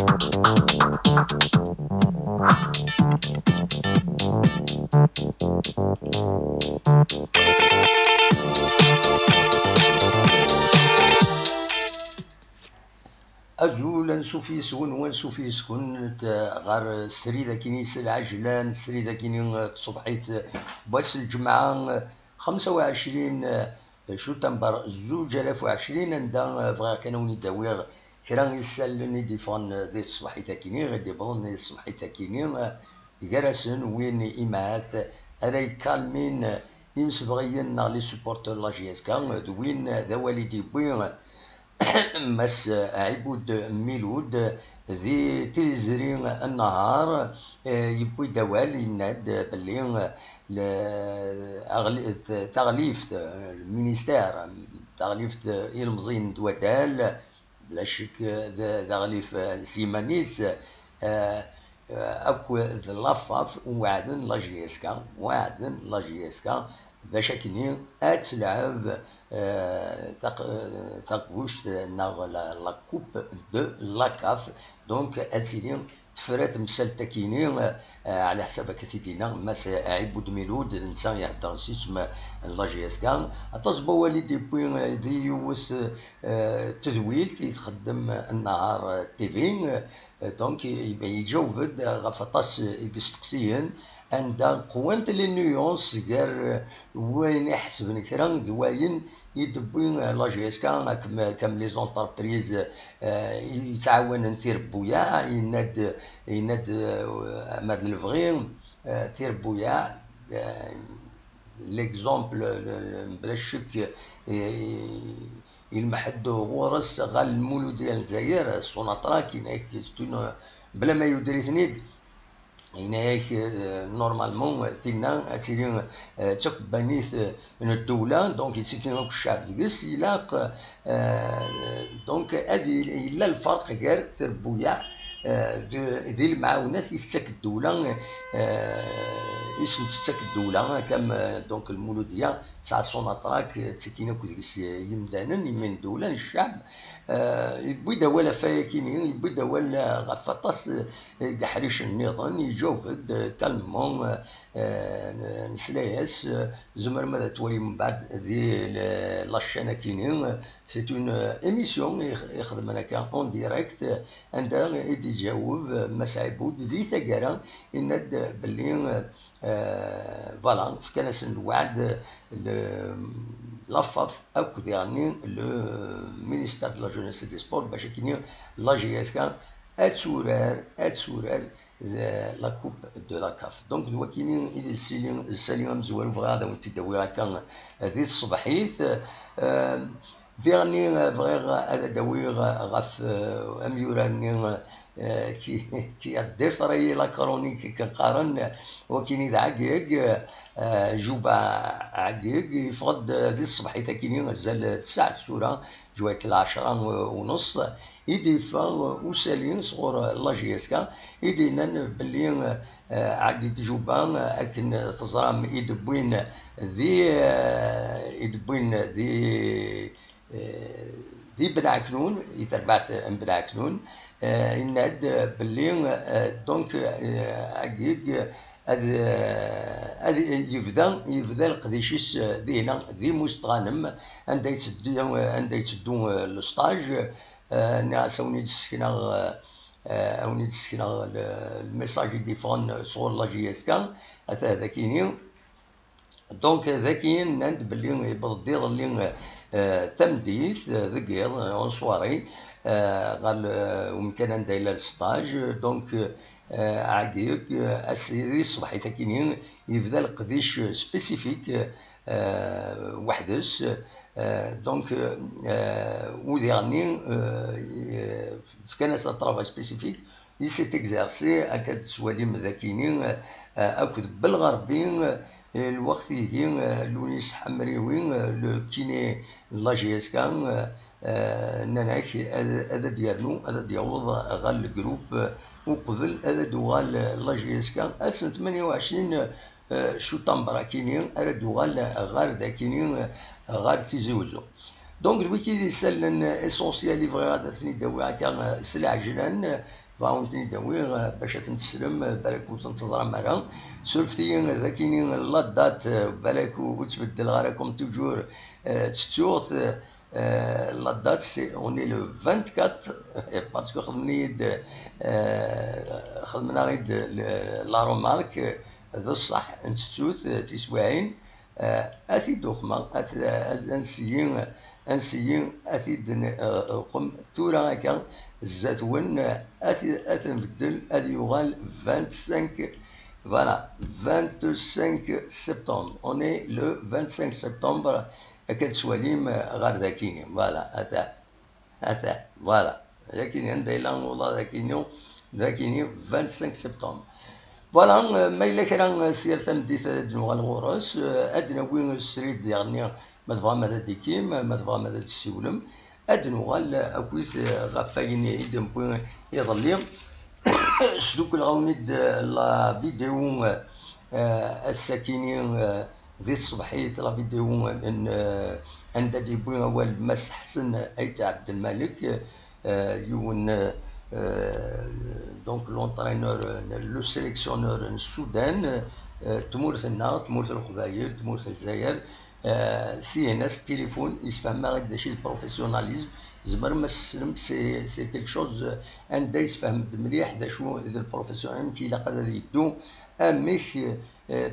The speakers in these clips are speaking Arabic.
أزول نسوفي سكون ونسوفي سكون غار السريدة كيني العجلان السريدة كيني تصبحيت باس الجمعة 25 شتنبر 2020 عندها فغا كانوني داويغ كرا يسالني ديفون ذي الصبحيت كيني غادي بون الصبحيت كيني جرسن وين إمات راي كالمين يمسبغيين لي سوبورتور لا جي اس كا دوين ذا والدي بوين مس عبود ميلود ذي تيزري النهار يبوي دوال يناد باللي تغليفت المينيستير تغليفت المزين دوادال بلا شك تغليف سيمانيس اكو لافاف وعدن لا جي اس كا وعدن لا جي اس كا باش كني اتلعب تقوشت ناغ لا كوب دو لا كاف دونك اتيلي تفرات مسالتا كيني على حساب كثيدينا ماس عبود ميلود نسان يهدر سيسم لا جي اس كا اتصبوا والدي بوين ذي يوث تذويل يتخدم النهار تيفين دونك يجاوبد غفطاس يستقسيين عندها قوانت لي نيونس غير وين يحسب نكرا دواين يدبوين لا جي اس كا كم لي زونتربريز يتعاون نثير بويا يناد ماد الفغي ثير بويا ليكزومبل بلا شك المحد غورس غال المولود ديال الجزائر سوناطرا كاين بلا ما يدري ثنيد هناك نورمالمون تينا تيلي تقبانيث من الدولة دونك يتسكن الشعب ديس يلاق دونك هادي إلا الفرق غير تربويا ذي المعاونات يتسك الدولة اسم تتسك الدولة كم دونك المولودية تاع سوناطراك تسكينا كوديس يمدانن يمن دولة الشعب يبوي دوال فايكيني يبوي دوال غفطاس دحريش النظام يجوفد كالمون نسلايس زمر ماذا تولي من بعد ذي لاشانا كيني سيت اون ايميسيون يخدم انا كان اون ديريكت عندها يتجاوب مسعبود ذي ثقرا يند باللي فوالا كان الوعد لافاف اكو يعني لو مينيستير دو لا جونيس دي سبور باش كيني لا جي اس كان اتسورار لا كوب دو لا كاف دونك دوا كاينين السالين مزوار فغادا وانت داوي هكا ذي الصبحيث فيغني فغير هذا داوي غاف اميوراني كي الدفري لا كرونيك كقارن وكاين ذا عقيق جوبا عقيق يفقد ذي الصبحيث كاينين مازال 9 سوره جويه 10:30 يديفا وسالين صغور لا جي اس كا يدينا باللي عقيق جوبا اكن تزرام يدبوين ذي بنع كنون يتربعت بنع كنون يناد باللي دونك عقيق يبدا القديشيس دينا ذي مستغانم عندها يتدو الستاج ناسوني تسكنا اوني تسكنا الميساج ديفون صور لا جي اس كا هذا كاينين دونك ذاكين نند باللي يبديض اللي تمديث ذكير اون سواري قال ومكان ندير الى الستاج دونك عقيق اسيدي الصباح كاينين يبدا القديش سبيسيفيك وحدس دونك وديرني كان سا طرافاي سبيسيفيك يسيت اكزارسي اكاد سواليم ذاكينين اكد بالغربي الوقت يجي لونيس حمريوين لو كيني لا جي اس كان ناناك هذا ديالو هذا ديعوض غال الجروب وقبل هذا دوغال لا جي اس كان سنة 28 شتنبر كاينين هذا دوغال غار دا كاينين غار تيزوزو دونك الويكي دي سالن اسونسيال لي فغي غادا ثني داوي هكا سلع جنان فهمتني داوي باش تنتسلم بالك وتنتظر معاها سولفتي ذاكيني لا دات بالك وتبدل غير توجور تشوف لا دات سي اوني لو 24 باسكو خدمنا غيد لا رومارك ذو الصح نتسوث تسواعين اثي دوخما انسيين اثي قم تورا هكا الزاتون اثي نبدل اثي يغال 25 فوالا 25 سبتمبر اوني لو 25 سبتمبر كتسواليم غير ذاكيني فوالا هذا فوالا ذاكيني عندي لا والله ذاكيني 25 سبتمبر فوالا ما إلا كان سير تمديت دنوغ الغورس أدنا وين سريد يعني ما تبغى ماذا ديكيم ما تبغى ماذا تسولم أدنوغ أكويت غفايني إيدم بوين يظليم سدوك الغونيد لا فيديو الساكنين ذي الصبحية لا فيديو عند دي بوين أول مس حسن أيت عبد الملك يون دونك لونترينور لو سيليكسيونور السودان تمورثنا تمورث القبايل تمورث الجزائر سي ان اس تليفون يسفهم غير داشي البروفيسيوناليزم زمر ما تسلم سي كيلك شوز اندا يسفهم مليح داشو البروفيسيوناليزم كي لاقا يدو اميك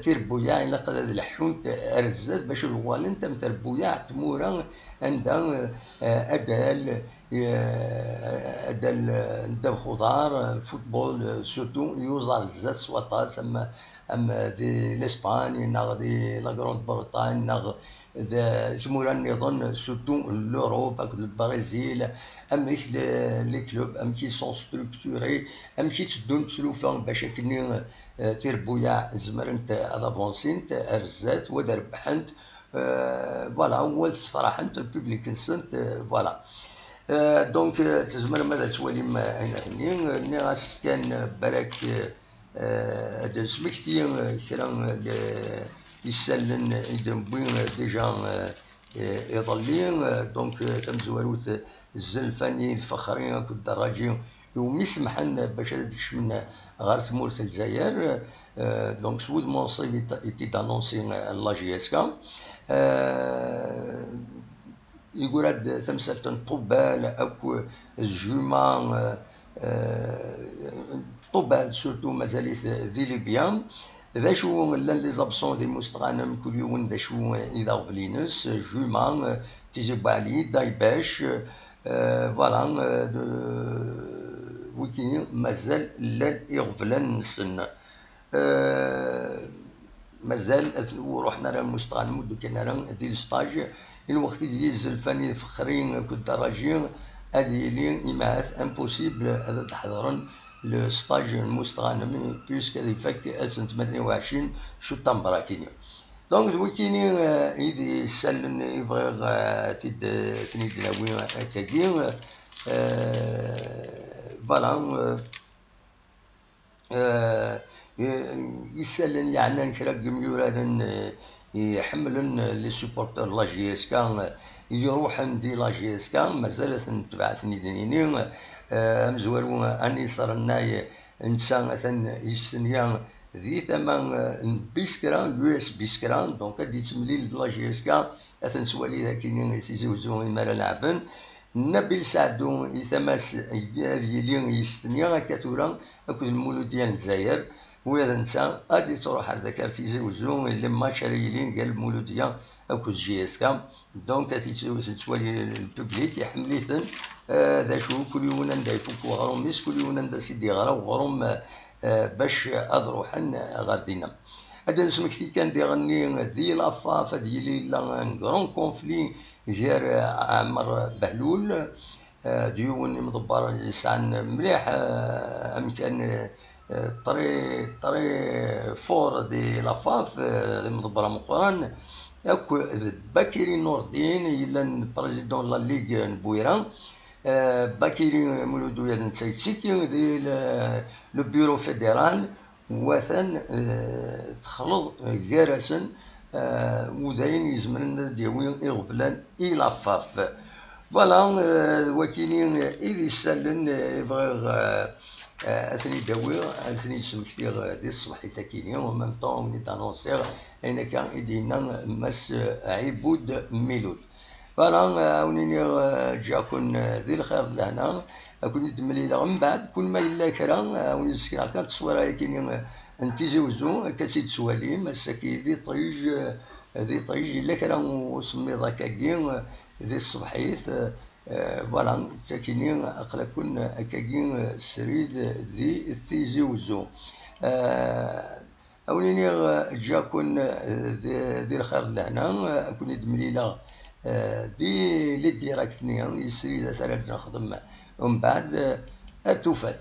تربويا الا قد الحون رزات باش الوالن تم تربويا تمورا عندها ادال ندم خضار فوتبول سورتو يوزر زات سواطاس اما دي لاسباني ناغ دي لا غروند بريطانيا ناغ تمورا نظن سورتو لوروب البرازيل اميك لي كلوب امكي سون ستركتوري امكي تدون تلوفا باش كني تربويا زمر انت افونسينت رزات ودربحنت فوالا اول فرح انت البوبليك نسنت فوالا دونك تزمر ماذا توالي هنا ثاني غاس كان بالك هذا سمكتي كرا يسالن يدم بوين ديجا يضلين دونك تمزواروت الزلفاني الفخرين كالدراجين يوم يسمحن باش هذاك من غير تمورث الجزائر دونك سود مونسي ايتي دانونسي لا جي اس كا يقول هاد تمثال طوبال اكو الجمان طوبال سورتو مازالت ذي ليبيان ذا شو لي زابسون دي مستغانم كل يوم ذا شو إذا غبلينس جمان تيجبالي دايباش فوالا ويكيني مازال لان يغفلن سن مازال ورحنا راه المستغانم ودو كنا راه دي الستاج الوقت اللي الزلفاني الفخرين كالدراجين هذه لين إماث امبوسيبل هذا تحضرن لو ستاج المستغانم بيسك هذا يفك سنة 28 شو تمبراكيني دونك دويكيني إذا سالن يبغي تنيد ناوي هكاكي فوالا يسالن يعني نكرا ميورادن يحملن لي سوبورتور لا جي اس كا يروحن دي لا جي اس كا مازالت نتبعثني دنيني مزوارو اني صار الناي انسان ثن يستنيا ذي ثمن بيسكرا يو اس بيسكرا دونك دي تمليل لا جي اس كا اثن سوالي ذاكين تيزوزو مالا لعبن نبيل سعدو يثمس يلين يستنيا كاتورا اكو المولود ديال الجزائر وهذا نتا غادي تروح هذاك الفيزي وزوم اللي ما شاريين قال المولوديه اكو جي اس كام دونك تتوالي البوبليك يحمليتن ذا شو كل يوم ندا يفكوا غروم ميس كل يوم ندا سيدي غرو غروم باش اضروحن غاردينا هذا نسمك كان ديغني ذي لافاف ديالي لا غرون كونفلي غير عمر بهلول ديون مدبر يسعن مليح امكان طري فور دي لافاف مدبره من القران اكو باكيري نور الدين الا بريزيدون لا ليغ نبويران باكيري مولودو يا نسيتسيكي دي لو بيرو فيدرال وثن تخلط جرسن وداين يزمرنا ديوين يغفلان إلافاف فوالا وكينين إذ يسالن بغيغ اثني داوي اثني سمكتيغ دي الصبح تاكيني ومام طون ني تانونسيغ اين كان ايدينا مس عبود ميلود فانا ونيني جاكن ذي الخير لهنا كون دمليله من بعد كل ما الا كرا ونسكن كان تصويره كاين انت زوزو كاسيد سوالي مساكي ذي طيج الا كرا وسمي ذاك كين ذي الصبحيت فوالا تاكيني اقلكن اكاكين سريد ذي تيزي وزو اونيني جاكن ذي الخير لهنا كون دمليله دي لي ديراكتني يسري ثلاث نخدم ومن بعد التوفات